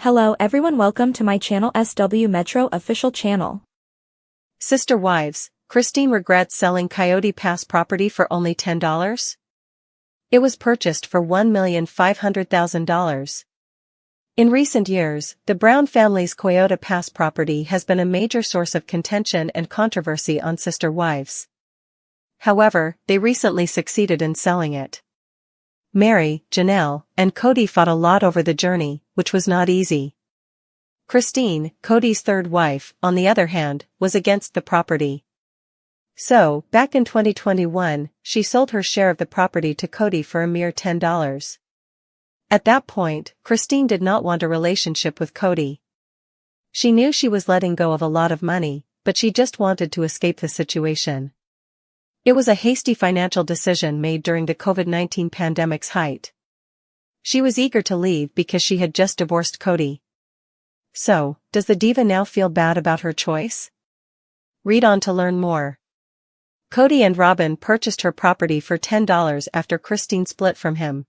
Hello everyone, welcome to my channel SW Metro official channel. Sister wives, Christine regrets selling Coyote Pass property for only $10. It was purchased for $1,500,000. In recent years, the Brown family's Coyote Pass property has been a major source of contention and controversy on sister wives. However, they recently succeeded in selling it. Mary, Janelle, and Kody fought a lot over the journey, which was not easy. Christine, Kody's third wife, on the other hand, was against the property. So, back in 2021, she sold her share of the property to Kody for a mere $10. At that point, Christine did not want a relationship with Kody. She knew she was letting go of a lot of money, but she just wanted to escape the situation. It was a hasty financial decision made during the COVID-19 pandemic's height. She was eager to leave because she had just divorced Kody. So, does the diva now feel bad about her choice? Read on to learn more. Kody and Robin purchased her property for $10 after Christine split from him.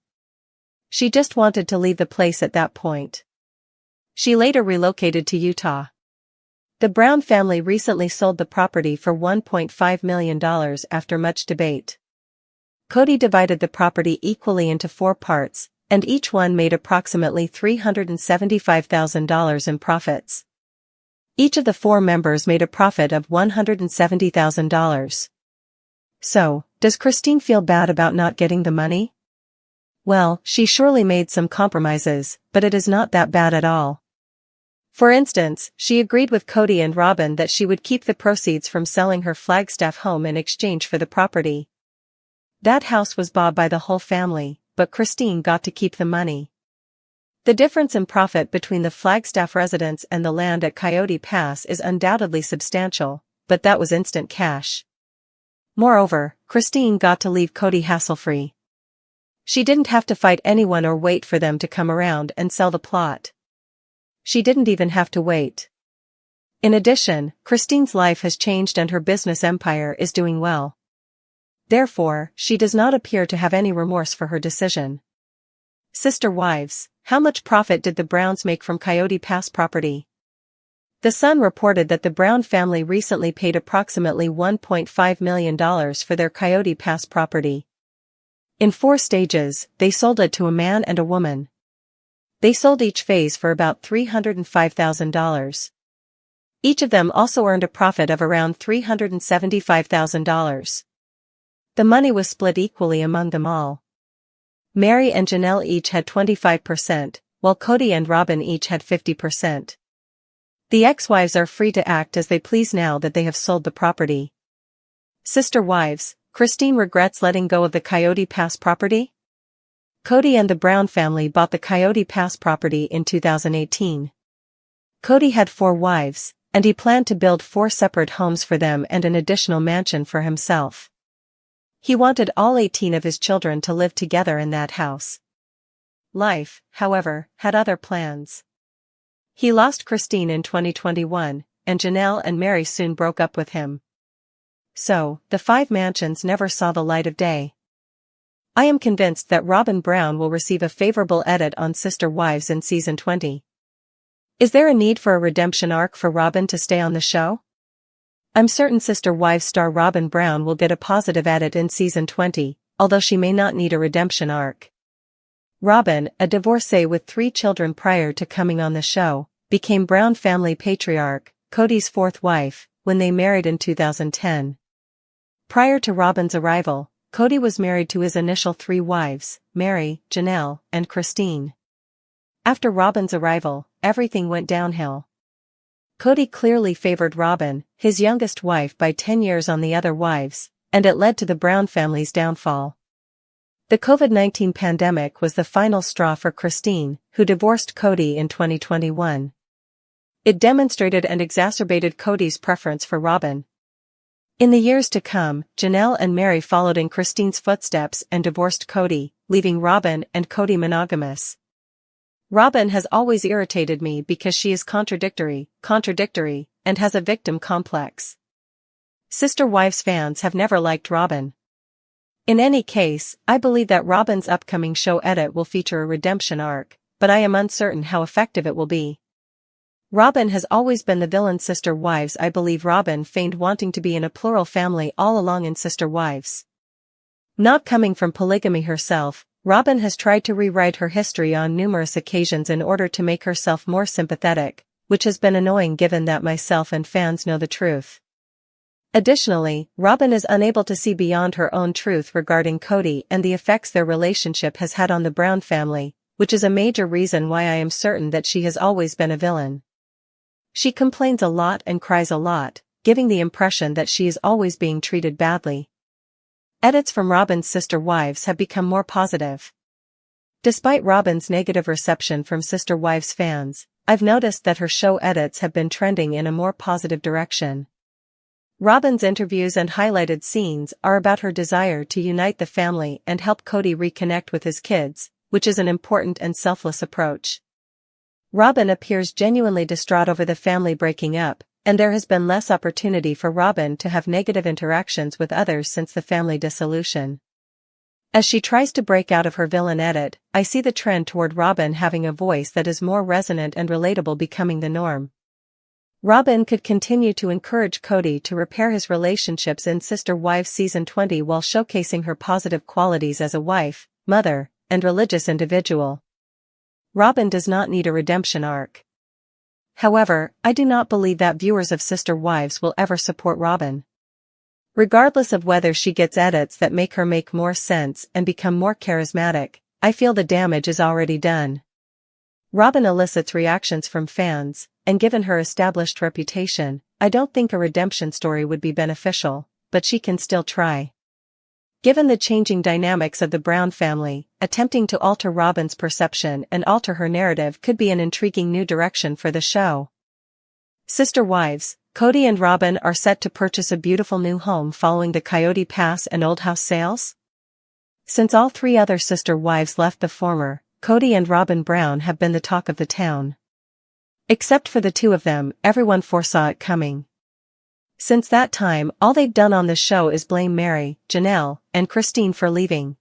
She just wanted to leave the place at that point. She later relocated to Utah. The Brown family recently sold the property for $1.5 million after much debate. Kody divided the property equally into 4 parts, and each one made approximately $375,000 in profits. Each of the 4 members made a profit of $170,000. So, does Christine feel bad about not getting the money? Well, she surely made some compromises, but it is not that bad at all. For instance, she agreed with Kody and Robin that she would keep the proceeds from selling her Flagstaff home in exchange for the property. That house was bought by the whole family, but Christine got to keep the money. The difference in profit between the Flagstaff residence and the land at Coyote Pass is undoubtedly substantial, but that was instant cash. Moreover, Christine got to leave Kody hassle-free. She didn't have to fight anyone or wait for them to come around and sell the plot. She didn't even have to wait. In addition, Christine's life has changed and her business empire is doing well. Therefore, she does not appear to have any remorse for her decision. Sister wives, how much profit did the Browns make from Coyote Pass property? The Sun reported that the Brown family recently paid approximately $1.5 million for their Coyote Pass property. In 4 stages, they sold it to a man and a woman. They sold each phase for about $305,000. Each of them also earned a profit of around $375,000. The money was split equally among them all. Mary and Janelle each had 25%, while Kody and Robin each had 50%. The ex-wives are free to act as they please now that they have sold the property. Sister wives, Christine regrets letting go of the Coyote Pass property? Kody and the Brown family bought the Coyote Pass property in 2018. Kody had 4 wives, and he planned to build 4 separate homes for them and an additional mansion for himself. He wanted all 18 of his children to live together in that house. Life, however, had other plans. He lost Christine in 2021, and Janelle and Mary soon broke up with him. So, the 5 mansions never saw the light of day. I am convinced that Robin Brown will receive a favorable edit on Sister Wives in Season 20. Is there a need for a redemption arc for Robin to stay on the show? I'm certain Sister Wives star Robin Brown will get a positive edit in Season 20, although she may not need a redemption arc. Robin, a divorcee with 3 children prior to coming on the show, became Brown family patriarch, Kody's 4th wife, when they married in 2010. Prior to Robin's arrival, Kody was married to his initial 3 wives, Mary, Janelle, and Christine. After Robin's arrival, everything went downhill. Kody clearly favored Robin, his youngest wife, by 10 years on the other wives, and it led to the Brown family's downfall. The COVID-19 pandemic was the final straw for Christine, who divorced Kody in 2021. It demonstrated and exacerbated Kody's preference for Robin. In the years to come, Janelle and Mary followed in Christine's footsteps and divorced Kody, leaving Robin and Kody monogamous. Robin has always irritated me because she is contradictory, and has a victim complex. Sister Wives fans have never liked Robin. In any case, I believe that Robin's upcoming show edit will feature a redemption arc, but I am uncertain how effective it will be. Robyn has always been the villain. Sister Wives. I believe Robyn feigned wanting to be in a plural family all along in Sister Wives. Not coming from polygamy herself, Robyn has tried to rewrite her history on numerous occasions in order to make herself more sympathetic, which has been annoying given that myself and fans know the truth. Additionally, Robyn is unable to see beyond her own truth regarding Kody and the effects their relationship has had on the Brown family, which is a major reason why I am certain that she has always been a villain. She complains a lot and cries a lot, giving the impression that she is always being treated badly. Edits from Robyn's Sister Wives have become more positive. Despite Robyn's negative reception from Sister Wives fans, I've noticed that her show edits have been trending in a more positive direction. Robyn's interviews and highlighted scenes are about her desire to unite the family and help Kody reconnect with his kids, which is an important and selfless approach. Robyn appears genuinely distraught over the family breaking up, and there has been less opportunity for Robyn to have negative interactions with others since the family dissolution. As she tries to break out of her villain edit, I see the trend toward Robyn having a voice that is more resonant and relatable becoming the norm. Robyn could continue to encourage Kody to repair his relationships in Sister Wives Season 20 while showcasing her positive qualities as a wife, mother, and religious individual. Robyn does not need a redemption arc. However, I do not believe that viewers of Sister Wives will ever support Robyn. Regardless of whether she gets edits that make her make more sense and become more charismatic, I feel the damage is already done. Robyn elicits reactions from fans, and given her established reputation, I don't think a redemption story would be beneficial, but she can still try. Given the changing dynamics of the Brown family, attempting to alter Robyn's perception and alter her narrative could be an intriguing new direction for the show. Sister Wives, Kody and Robyn are set to purchase a beautiful new home following the Coyote Pass and Old House sales. Since all three other Sister Wives left the former, Kody and Robyn Brown have been the talk of the town. Except for the two of them, everyone foresaw it coming. Since that time, all they've done on the show is blame Meri, Janelle, and Christine for leaving.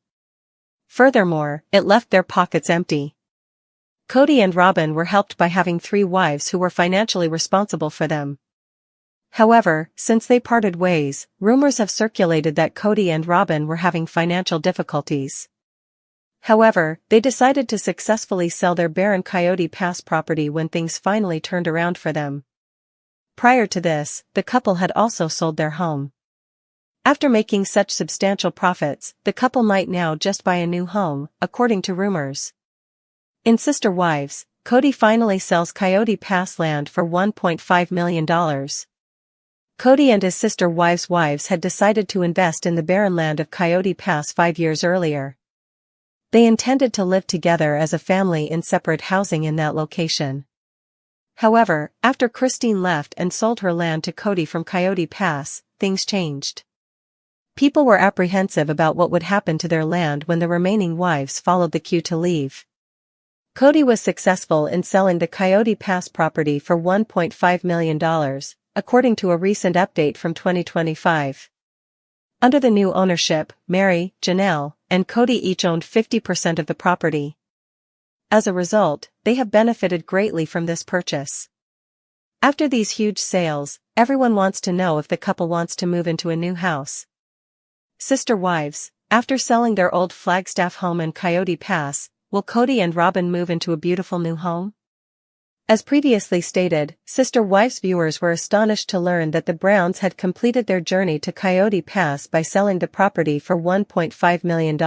Furthermore, it left their pockets empty. Kody and Robyn were helped by having three wives who were financially responsible for them. However, since they parted ways, rumors have circulated that Kody and Robyn were having financial difficulties. However, they decided to successfully sell their barren Coyote Pass property when things finally turned around for them. Prior to this, the couple had also sold their home. After making such substantial profits, the couple might now just buy a new home, according to rumors. In Sister Wives, Kody finally sells Coyote Pass land for $1.5 million. Kody and his Sister Wives' wives had decided to invest in the barren land of Coyote Pass 5 years earlier. They intended to live together as a family in separate housing in that location. However, after Christine left and sold her land to Kody from Coyote Pass, things changed. People were apprehensive about what would happen to their land when the remaining wives followed the queue to leave. Kody was successful in selling the Coyote Pass property for $1.5 million, according to a recent update from 2025. Under the new ownership, Meri, Janelle, and Kody each owned 50% of the property. As a result, they have benefited greatly from this purchase. After these huge sales, everyone wants to know if the couple wants to move into a new house. Sister Wives, after selling their old Flagstaff home in Coyote Pass, will Kody and Robyn move into a beautiful new home? As previously stated, Sister Wives viewers were astonished to learn that the Browns had completed their journey to Coyote Pass by selling the property for $1.5 million.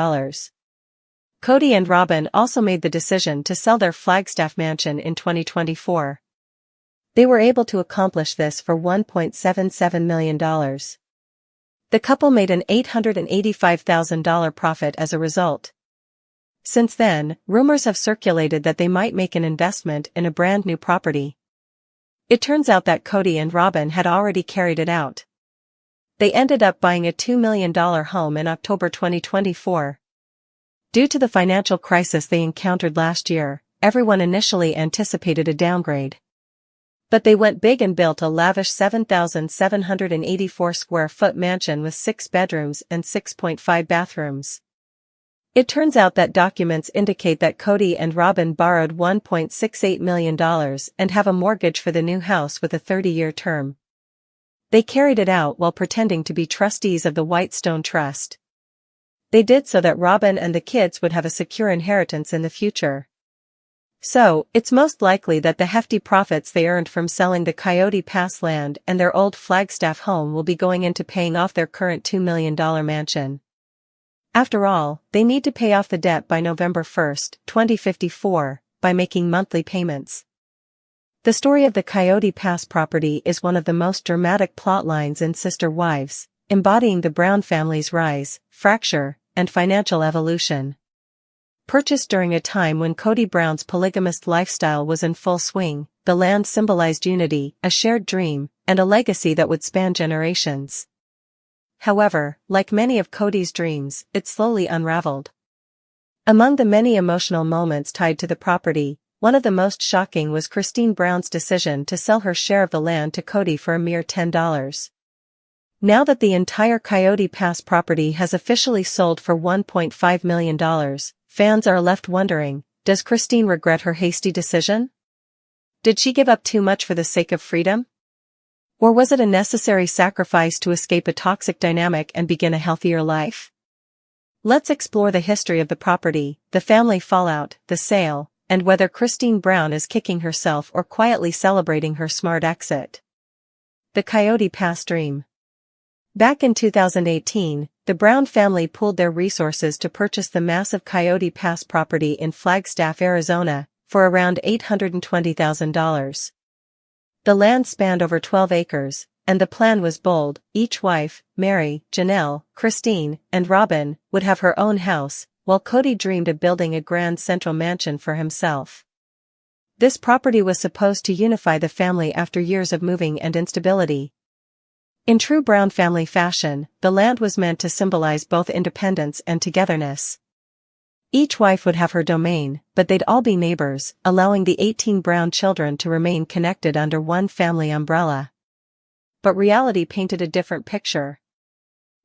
Kody and Robyn also made the decision to sell their Flagstaff mansion in 2024. They were able to accomplish this for $1.77 million. The couple made an $885,000 profit as a result. Since then, rumors have circulated that they might make an investment in a brand new property. It turns out that Kody and Robyn had already carried it out. They ended up buying a $2 million home in October 2024. Due to the financial crisis they encountered last year, everyone initially anticipated a downgrade. But they went big and built a lavish 7,784 square foot mansion with 6 bedrooms and 6.5 bathrooms. It turns out that documents indicate that Kody and Robin borrowed $1.68 million and have a mortgage for the new house with a 30-year term. They carried it out while pretending to be trustees of the Whitestone Trust. They did so that Robin and the kids would have a secure inheritance in the future. So, it's most likely that the hefty profits they earned from selling the Coyote Pass land and their old Flagstaff home will be going into paying off their current $2 million mansion. After all, they need to pay off the debt by November 1, 2054, by making monthly payments. The story of the Coyote Pass property is one of the most dramatic plot lines in Sister Wives, embodying the Brown family's rise, fracture, and financial evolution. Purchased during a time when Kody Brown's polygamist lifestyle was in full swing, the land symbolized unity, a shared dream, and a legacy that would span generations. However, like many of Kody's dreams, it slowly unraveled. Among the many emotional moments tied to the property, one of the most shocking was Kody Brown's decision to sell her share of the land to Kody for a mere $10. Now that the entire Coyote Pass property has officially sold for $1.5 million, fans are left wondering, does Kody regret her hasty decision? Did she give up too much for the sake of freedom? Or was it a necessary sacrifice to escape a toxic dynamic and begin a healthier life? Let's explore the history of the property, the family fallout, the sale, and whether Kody Brown is kicking herself or quietly celebrating her smart exit. The Coyote Pass dream. Back in 2018, the Brown family pooled their resources to purchase the massive Coyote Pass property in Flagstaff, Arizona, for around $820,000. The land spanned over 12 acres, and the plan was bold. Each wife, Mary, Janelle, Kody, and Robin, would have her own house, while Kody dreamed of building a grand central mansion for himself. This property was supposed to unify the family after years of moving and instability. In true Brown family fashion, the land was meant to symbolize both independence and togetherness. Each wife would have her domain, but they'd all be neighbors, allowing the 18 Brown children to remain connected under one family umbrella. But reality painted a different picture.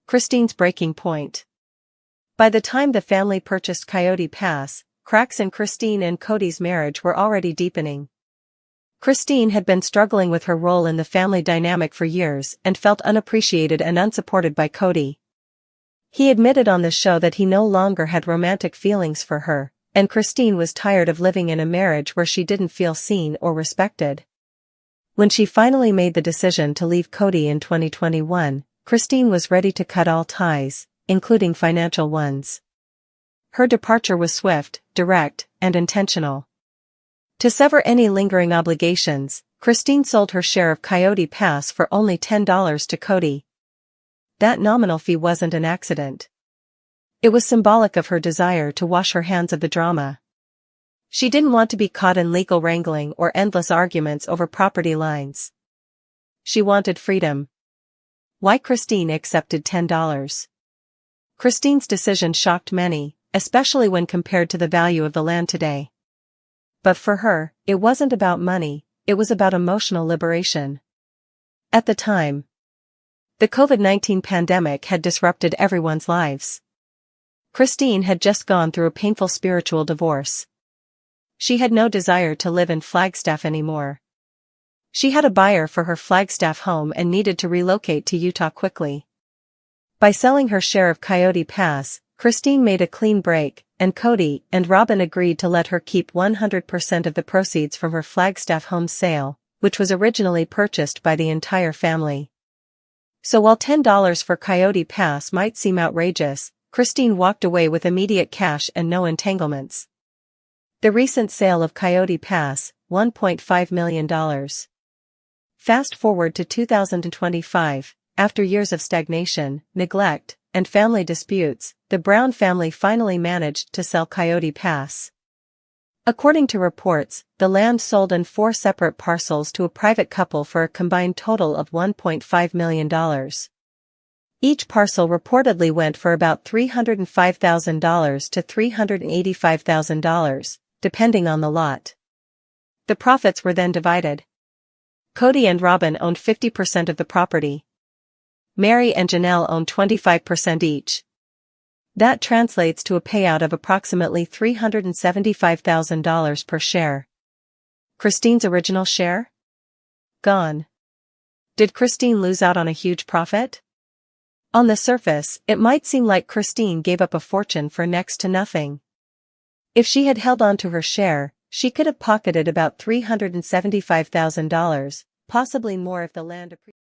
Kody's breaking point. By the time the family purchased Coyote Pass, cracks in Kody and Kody's marriage were already deepening. Kody had been struggling with her role in the family dynamic for years and felt unappreciated and unsupported by Kody. He admitted on the show that he no longer had romantic feelings for her, and Kody was tired of living in a marriage where she didn't feel seen or respected. When she finally made the decision to leave Kody in 2021, Kody was ready to cut all ties, including financial ones. Her departure was swift, direct, and intentional. To sever any lingering obligations, Kody sold her share of Coyote Pass for only $10 to Kody. That nominal fee wasn't an accident. It was symbolic of her desire to wash her hands of the drama. She didn't want to be caught in legal wrangling or endless arguments over property lines. She wanted freedom. Why Kody accepted $10? Kody's decision shocked many, especially when compared to the value of the land today. But for her, it wasn't about money, it was about emotional liberation. At the time, the COVID-19 pandemic had disrupted everyone's lives. Kody had just gone through a painful spiritual divorce. She had no desire to live in Flagstaff anymore. She had a buyer for her Flagstaff home and needed to relocate to Utah quickly. By selling her share of Coyote Pass, Kody made a clean break, and Kody and Robin agreed to let her keep 100% of the proceeds from her Flagstaff home sale, which was originally purchased by the entire family. So while $10 for Coyote Pass might seem outrageous, Kody walked away with immediate cash and no entanglements. The recent sale of Coyote Pass, $1.5 million. Fast forward to 2025, after years of stagnation, neglect, and family disputes, the Brown family finally managed to sell Coyote Pass. According to reports, the land sold in 4 separate parcels to a private couple for a combined total of $1.5 million. Each parcel reportedly went for about $305,000 to $385,000, depending on the lot. The profits were then divided. Kody and Robin owned 50% of the property. Mary and Janelle owned 25% each. That translates to a payout of approximately $375,000 per share. Christine's original share? Gone. Did Christine lose out on a huge profit? On the surface, it might seem like Christine gave up a fortune for next to nothing. If she had held on to her share, she could have pocketed about $375,000, possibly more if the land appreciated.